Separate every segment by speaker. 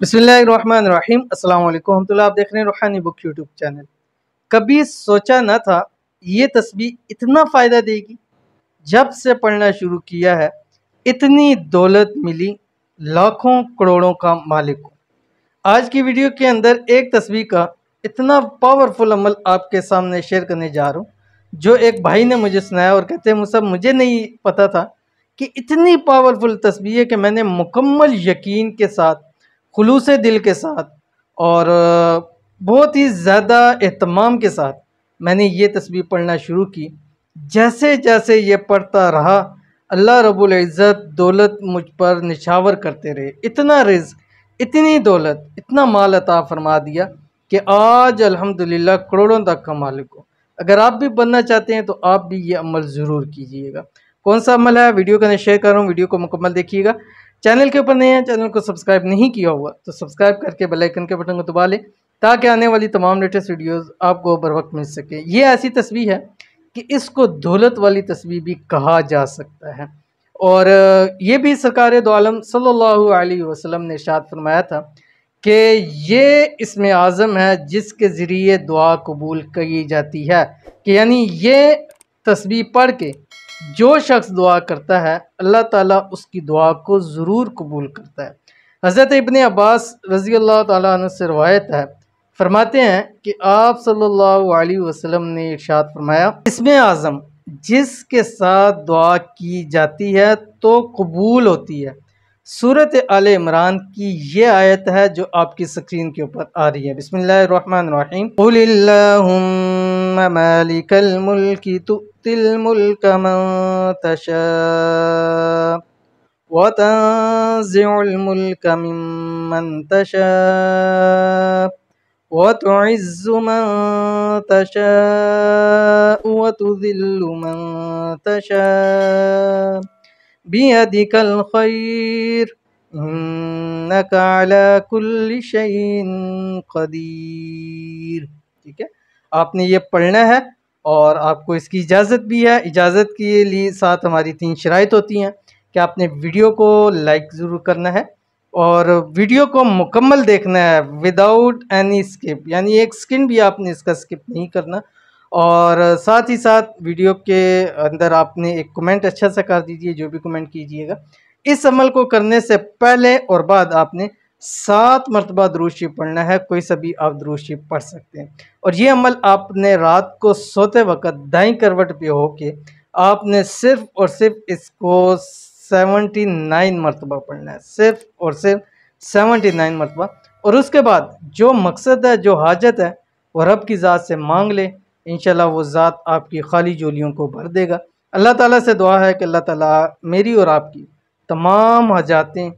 Speaker 1: बिस्मिल्लाहिर्रहमानिर्रहीम अस्सलाम वालेकुम रहमतुल्लाह। आप देख रहे हैं रूहानी बुक यूट्यूब चैनल। कभी सोचा न था ये तस्बीह इतना फ़ायदा देगी। जब से पढ़ना शुरू किया है इतनी दौलत मिली, लाखों करोड़ों का मालिक हूँ। आज की वीडियो के अंदर एक तस्बीह का इतना पावरफुल अमल आपके सामने शेयर करने जा रहा हूँ, जो एक भाई ने मुझे सुनाया और कहते हैं मुझे मुझे नहीं पता था कि इतनी पावरफुल तस्बीह है कि मैंने मुकम्मल यकीन के साथ, खुलूस दिल के साथ और बहुत ही ज़्यादा एहतमाम के साथ मैंने ये तस्बीह पढ़ना शुरू की। जैसे जैसे ये पढ़ता रहा अल्लाह रब्बुल इज़्ज़त दौलत मुझ पर निछावर करते रहे। इतना रिज़्क़, इतनी दौलत, इतना माल अता फरमा दिया कि आज अल्हम्दुलिल्लाह करोड़ों तक का मालिक हो। अगर आप भी बनना चाहते हैं तो आप भी ये अमल ज़रूर कीजिएगा। कौन सा अमल है वीडियो का शेयर कर रहा हूँ, वीडियो को मुकम्मल देखिएगा। चैनल के ऊपर नए हैं, चैनल को सब्सक्राइब नहीं किया हुआ तो सब्सक्राइब करके बेल आइकन के बटन को दबा लें ताकि आने वाली तमाम लेटेस्ट वीडियोस आपको बर वक्त मिल सके। ये ऐसी तस्बीह है कि इसको दौलत वाली तस्बीह भी कहा जा सकता है। और ये भी सरकार दो आलम सल्लल्लाहु अलैहि वसल्लम ने इरशाद फरमाया था कि ये इसमें आज़म है जिसके ज़रिए दुआ कबूल की जाती है, कि यानी ये तस्बीह पढ़ के जो शख्स दुआ करता है अल्लाह ताला उसकी दुआ को ज़रूर कबूल करता है। हज़रत इब्ने अब्बास रज़ी अल्लाह ताला अन्हु से रवायत है, फरमाते हैं कि आप सल्लल्लाहु अलैहि वसल्लम ने इरशाद फरमाया, इसमें आज़म जिसके साथ दुआ की जाती है तो कबूल होती है। सूरत आले इमरान की ये आयत है जो आपकी स्क्रीन के ऊपर आ रही है। बिस्मिल्लाहिर्रहमानिर्रहीम। कुलिल्लाहुम्मा मालिकल मुल्की तुतिल मुल्का मन तशा व तंज़िउल मुल्का मिम्मन तशा व तुइज़्ज़ु मन तशा व तुज़िल्लु मन तशा बियदिकल खैर इन्नका अला कुल्लि शैइन कदीर। ठीक है, आपने ये पढ़ना है और आपको इसकी इजाज़त भी है। इजाज़त के लिए साथ हमारी 3 शराइत होती हैं कि आपने वीडियो को लाइक ज़रूर करना है और वीडियो को मुकम्मल देखना है विदाउट एनी स्किप, यानी एक सेकंड भी आपने इसका स्किप नहीं करना। और साथ ही साथ वीडियो के अंदर आपने एक कमेंट अच्छा सा कर दीजिए, जो भी कमेंट कीजिएगा। इस अमल को करने से पहले और बाद आपने 7 मरतबा दुरूद शरीफ पढ़ना है। कोई सा भी आप दुरूद शरीफ पढ़ सकते हैं और ये अमल आपने रात को सोते वक्त दाईं करवट पे होके आपने सिर्फ और सिर्फ इसको 79 मरतबा पढ़ना है, सिर्फ और सिर्फ 79 मरतबा। और उसके बाद जो मकसद है, जो हाजत है, वो रब की ज़ात से मांग ले, इंशाल्लाह वो ज़ात आपकी खाली झोलियों को भर देगा। अल्लाह ताला से दुआ है कि अल्लाह ताला मेरी और आपकी तमाम हाजातें,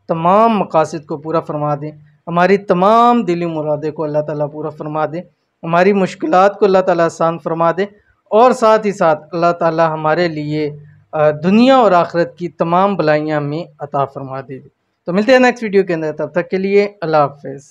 Speaker 1: तमाम मकासद को पूरा फरमा दें। हमारी तमाम दिली मुरादें को अल्लाह ताला पूरा फरमा दें। हमारी मुश्किलात को अल्लाह ताला आसान फरमा दें और साथ ही साथ अल्लाह ताला हमारे लिए दुनिया और आखिरत की तमाम भलाइयाँ में अता फरमा दे। तो मिलते हैं नेक्स्ट वीडियो के अंदर, तब तक के लिए अल्लाह हाफ़िज़।